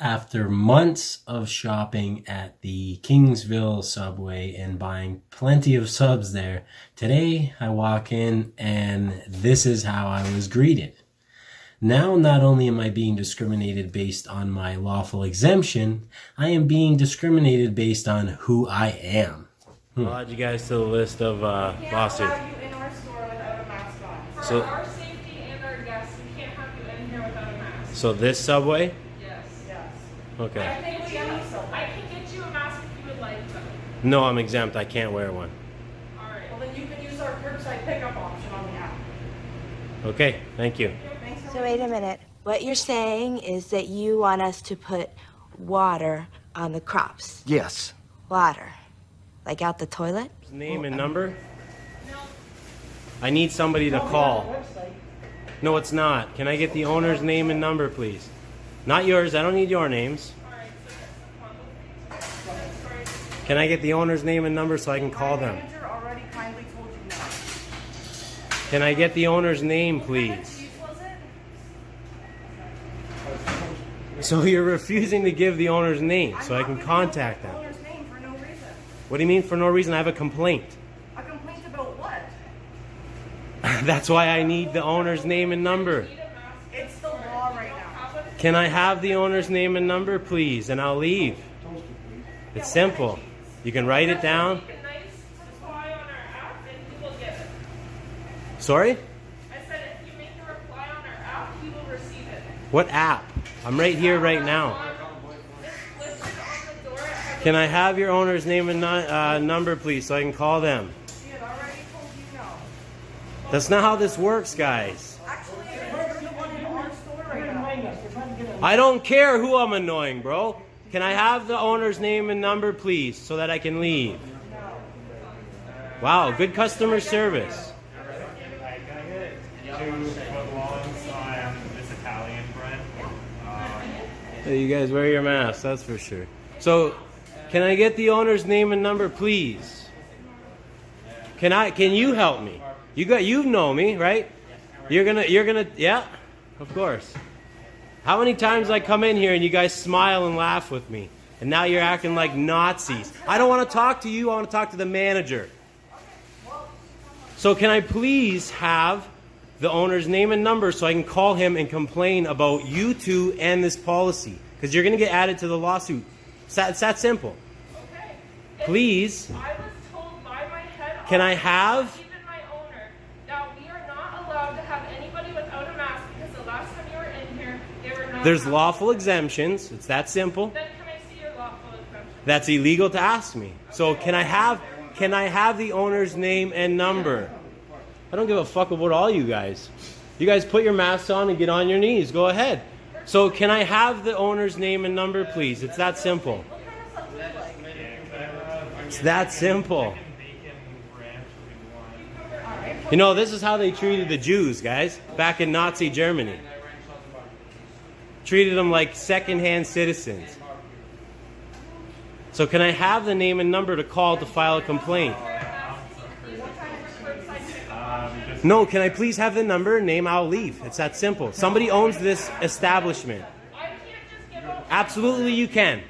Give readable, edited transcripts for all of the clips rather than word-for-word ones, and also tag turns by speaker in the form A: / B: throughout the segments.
A: After months of shopping at the Kingsville Subway and buying plenty of subs there, today I walk in and this is how I was greeted. Now, not only am I being discriminated based on my lawful exemption, I am being discriminated based on who I am. I'll add you guys to the list of lawsuits.
B: We can't have you in our store without a mask on. For our safety and our guests, we can't have you in here without a mask.
A: So this Subway?
B: Yes.
A: Okay.
B: I can get you a mask if you would like them.
A: No, I'm exempt. I can't wear one.
B: Alright. Well, then you can use our curbside pickup option on the app.
A: Okay, thank you.
C: So wait a minute. What you're saying is that you want us to put water on the crops?
D: Yes.
C: Water? Like out the toilet?
A: Name and number? No. I need somebody to call. No, it's not. Can I get the owner's name and number, please? Not yours. I don't need your names. Can I get the owner's name and number so I can call them?
B: Manager already kindly told you no.
A: Can I get the owner's name, please? So you're refusing to give the owner's name so I can contact them.
B: Owner's name for no reason.
A: What do you mean for no reason? I have a complaint.
B: A complaint about what?
A: That's why I need the owner's name and number.
B: It's the law right now.
A: Can I have the owner's name and number, please? And I'll leave. It's simple. You can write it down. Sorry?
B: I said if you make a reply on our app, he will receive it.
A: What app? I'm right here right now.
B: It's listed on the door.
A: Can I have your owner's name and number, please, so I can call them?
B: She had already told you no.
A: That's not how this works, guys.
B: Actually, you're the one in our store right now.
A: I don't care who I'm annoying, bro. Can I have the owner's name and number, please, so that I can leave? Wow, good customer service. Hey, you guys wear your masks, that's for sure. So, can I get the owner's name and number, please? Can you help me? You know me, right? You're gonna, yeah, of course. How many times I come in here and you guys smile and laugh with me, and now you're acting like Nazis? I don't want to talk to you. I want to talk to the manager. So can I please have the owner's name and number so I can call him and complain about you two and this policy? Because you're going to get added to the lawsuit. It's that simple.
B: Okay.
A: Please.
B: I was told by my head
A: Can I
B: office,
A: have?
B: even my owner, that we are not allowed to have anybody without a mask because the last time you were in here, they were not.
A: There's lawful exemptions. It's that simple.
B: Then can I see your lawful exemption?
A: That's illegal to ask me. So can I have the owner's name and number? I don't give a fuck about all you guys. You guys put your masks on and get on your knees. Go ahead. So can I have the owner's name and number, please? It's that simple.
B: What kind of stuff do you like?
A: It's that simple. You know, this is how they treated the Jews, guys, back in Nazi Germany. Treated them like second-hand citizens. So can I have the name and number to call to file a complaint? No, can I please have the number and name? I'll leave. It's that simple. Somebody owns this establishment.
B: I can't just give out.
A: Absolutely you can.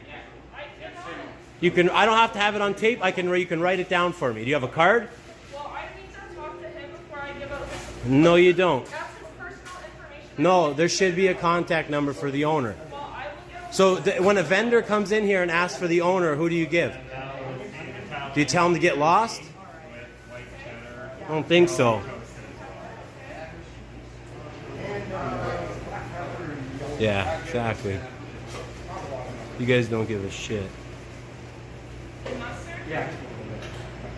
A: You can. I don't have to have it on tape. You can write it down for me. Do you have a card?
B: Well, I need to talk to him before I give out his.
A: No, you don't.
B: That's his personal information.
A: No, there should be a contact number for the owner.
B: Well, I will give.
A: So when a vendor comes in here and asks for the owner, who do you give? Do you tell him to get lost? I don't think so. Yeah, exactly. You guys don't give a shit.
B: Yeah.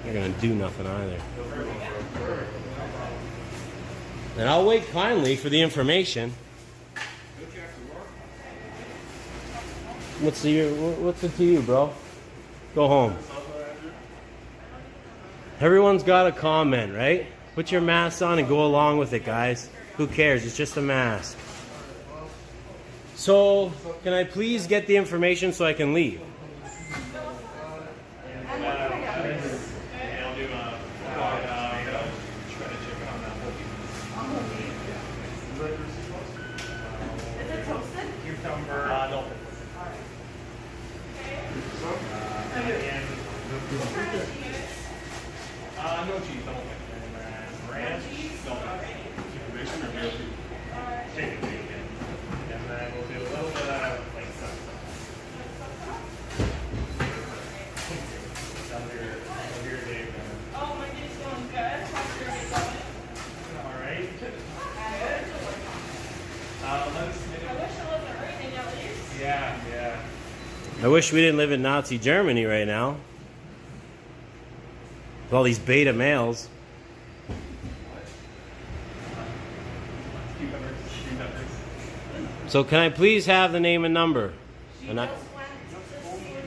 A: You're gonna do nothing either. And I'll wait kindly for the information. What's it to you, bro? Go home. Everyone's got a comment, right? Put your mask on and go along with it, guys. Who cares? It's just a mask. So, can I please get the information so I can leave?
B: Is it toasted?
E: Cucumber. No.
D: No cheese, don't like ranch, don't like chicken or grilled cheese? Chicken bacon. And then we'll do a little bit of like salsa. How's your day going?
B: Oh, my day's going good. How's your day going?
D: All right. Good.
B: I wish it wasn't raining at least.
D: Yeah.
A: I wish we didn't live in Nazi Germany right now. With all these beta males. So can I please have the name and number?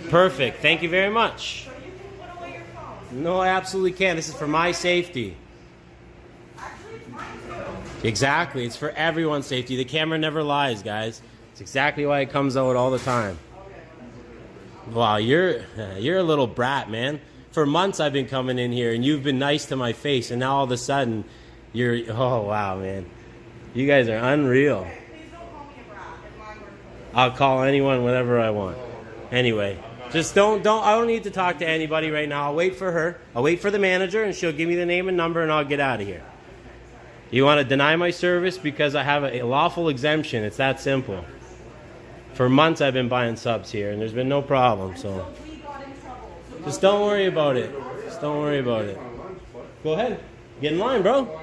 A: Perfect. Thank you very much.
B: So you can put away your phone.
A: No, I absolutely can't. This is for my safety.
B: Actually, it's mine too.
A: Exactly. It's for everyone's safety. The camera never lies, guys. It's exactly why it comes out all the time. Wow, you're a little brat, man. For months I've been coming in here and you've been nice to my face, and now all of a sudden you're, oh wow, man. You guys are unreal.
B: Please don't call me a brat. It's my word.
A: I'll call anyone whatever I want. Anyway, just I don't need to talk to anybody right now. I'll wait for her. I'll wait for the manager and she'll give me the name and number and I'll get out of here. You want to deny my service because I have a lawful exemption. It's that simple. For months I've been buying subs here and there's been no problem, so just don't worry about it. Just don't worry about it. Go ahead. Get in line, bro.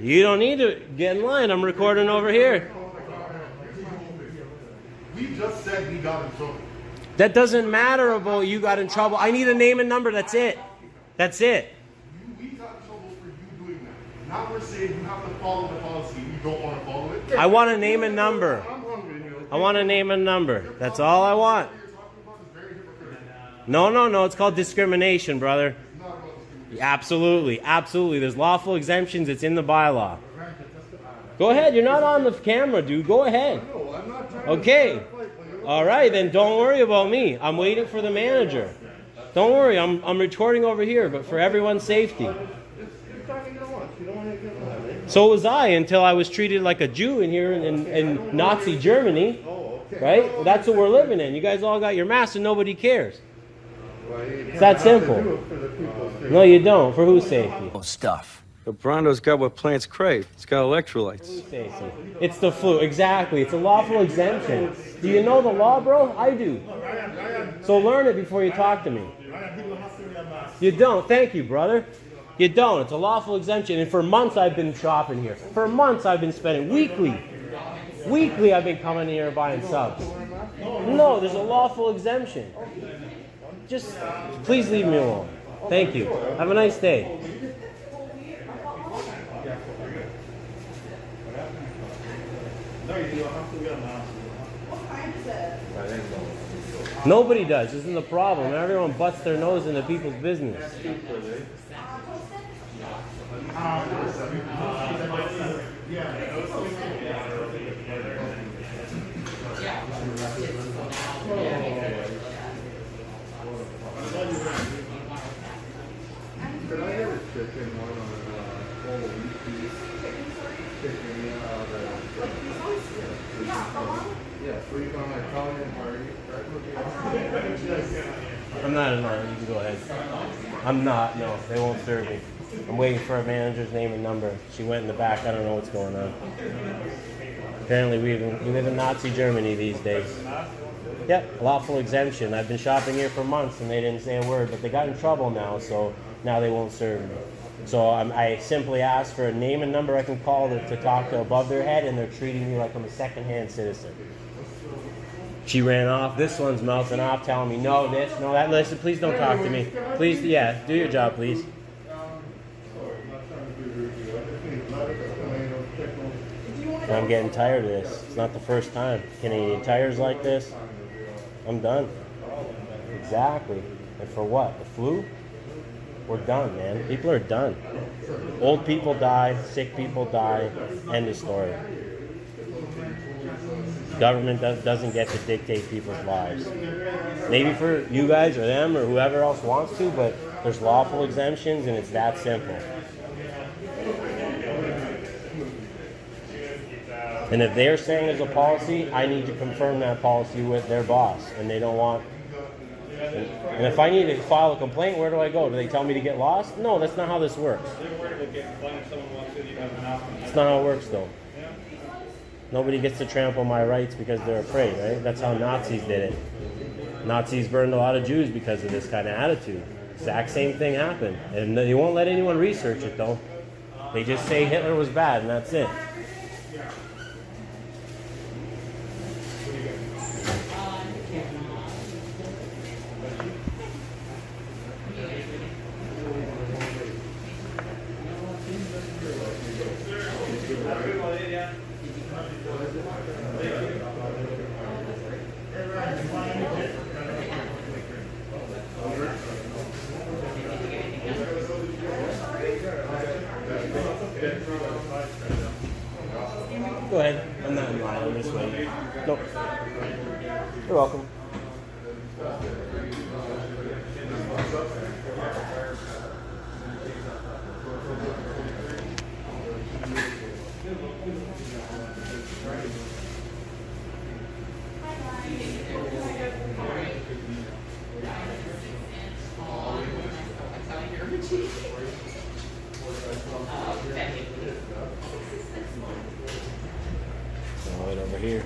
A: You don't need to get in line. I'm recording over here.
E: We just said we got in trouble.
A: That doesn't matter about you got in trouble. I need a name and number. That's it. That's it.
E: We got in trouble for you doing that. Now we're saying you have to follow the policy. You don't want to follow it.
A: I want a name and number. I want a name and number. That's all I want. No. It's called discrimination, brother. Absolutely. There's lawful exemptions. It's in the bylaw. Go ahead. You're not on the camera, dude. Go ahead. Okay. All right, then don't worry about me. I'm waiting for the manager. Don't worry. I'm recording over here, but for everyone's safety. So was I until I was treated like a Jew in here in Nazi Germany. Right? Well, that's what we're living in. You guys all got your masks and nobody cares. It's that simple. No, you don't. For whose safety?
F: Stuff.
G: The Brondo's got what plants crave. It's got electrolytes.
A: Whose safety? It's the flu. Exactly. It's a lawful exemption. Do you know the law, bro? I do. So learn it before you talk to me. You don't. Thank you, brother. You don't. It's a lawful exemption. And for months I've been shopping here. For months I've been spending weekly I've been coming here buying subs. No, there's a lawful exemption. Just please leave me alone. Thank you. Have a nice day. Nobody does. Isn't the problem? Everyone butts their nose into people's business.
E: Could I get a chicken one on whole wheat piece? Chicken, yeah, so you got my Italian party.
A: I'm not in line. You can go ahead. I'm not. No, they won't serve me. I'm waiting for a manager's name and number. She went in the back. I don't know what's going on. Apparently, we live in Nazi Germany these days. Yep, lawful exemption. I've been shopping here for months and they didn't say a word, but they got in trouble now, so now they won't serve me. So I simply asked for a name and number I can call to talk to above their head, and they're treating me like I'm a second-hand citizen. She ran off. This one's melting off, telling me, no, this, no, that. Listen, please don't talk to me. Please, yeah, do your job, please. I'm getting tired of this. It's not the first time. Canadian Tire's like this. I'm done. Exactly. And for what? The flu? We're done, man. People are done. Old people die. Sick people die. End of story. Government doesn't get to dictate people's lives. Maybe for you guys or them or whoever else wants to, but there's lawful exemptions and it's that simple. And if they're saying there's a policy, I need to confirm that policy with their boss. And they don't want And if I need to file a complaint, where do I go? Do they tell me to get lost? No, that's not how this works.
D: They're worried about getting fined if someone walks in, you have an option.
A: That's not how it works, though.
D: Yeah.
A: Nobody gets to trample my rights because they're afraid, right? That's how Nazis did it. Nazis burned a lot of Jews because of this kind of attitude. Exact same thing happened. And they won't let anyone research it, though. They just say Hitler was bad, and that's it. Go ahead. I'm not in line. I'm just waiting. Nope. You're welcome. Right over here.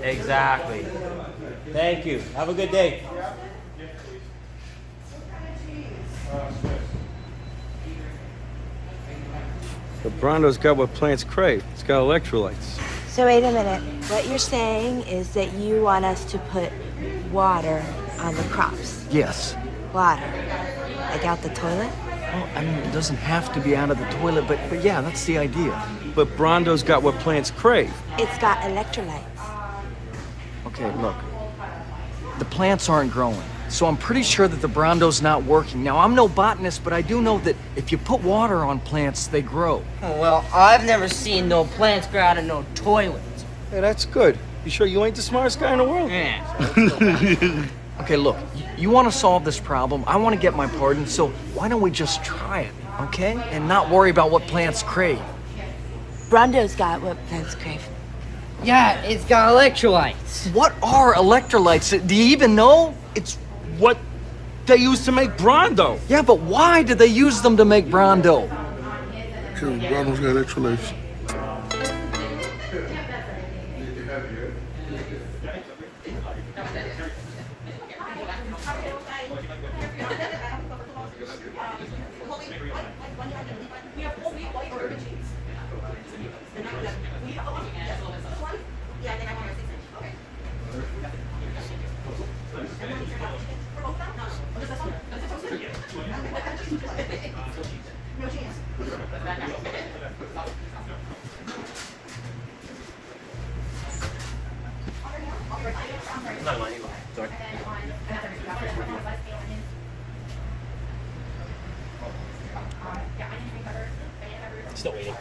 A: Exactly. Thank you. Have a good day.
G: The Brondo's got what plants crave. It's got electrolytes.
C: So wait a minute. What you're saying is that you want us to put water on the crops.
F: Yes.
C: Water. Like out the toilet?
F: Well, I mean, it doesn't have to be out of the toilet, but yeah, that's the idea.
G: But Brondo's got what plants crave.
C: It's got electrolytes.
F: Okay, look. The plants aren't growing, so I'm pretty sure that the Brondo's not working. Now, I'm no botanist, but I do know that if you put water on plants, they grow.
H: Oh, well, I've never seen no plants grow out of no toilet.
G: Hey, that's good. You sure you ain't the smartest guy in the world?
H: Yeah.
F: Okay, look, you want to solve this problem, I want to get my pardon, so why don't we just try it, okay? And not worry about what plants crave.
C: Brondo's got what plants crave.
H: Yeah, it's got electrolytes.
F: What are electrolytes? Do you even know?
G: It's what they use to make Brondo.
F: Yeah, but why did they use them to make Brondo?
E: Because Brondo's got electrolytes.
A: Still waiting.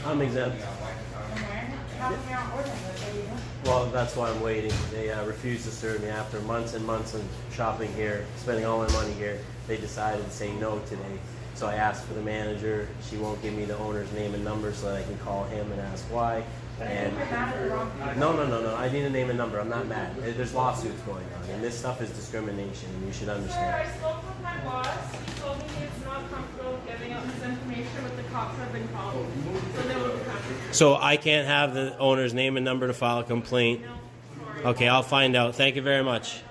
A: I'm exempt. Well, that's why I'm waiting. They refused to serve me after months and months of shopping here, spending all my money here. They decided to say no today. So I asked for the manager. She won't give me the owner's name and number so that I can call him and ask why. And no. I need a name and number. I'm not mad. There's lawsuits going on, and this stuff is discrimination, and you should
B: Sir,
A: understand.
B: I spoke with my boss. He told me he's not comfortable with giving out his information, but the cops have been called. So they will be coming.
A: So I can't have the owner's name and number to file a complaint?
B: No, sorry.
A: Okay, I'll find out. Thank you very much.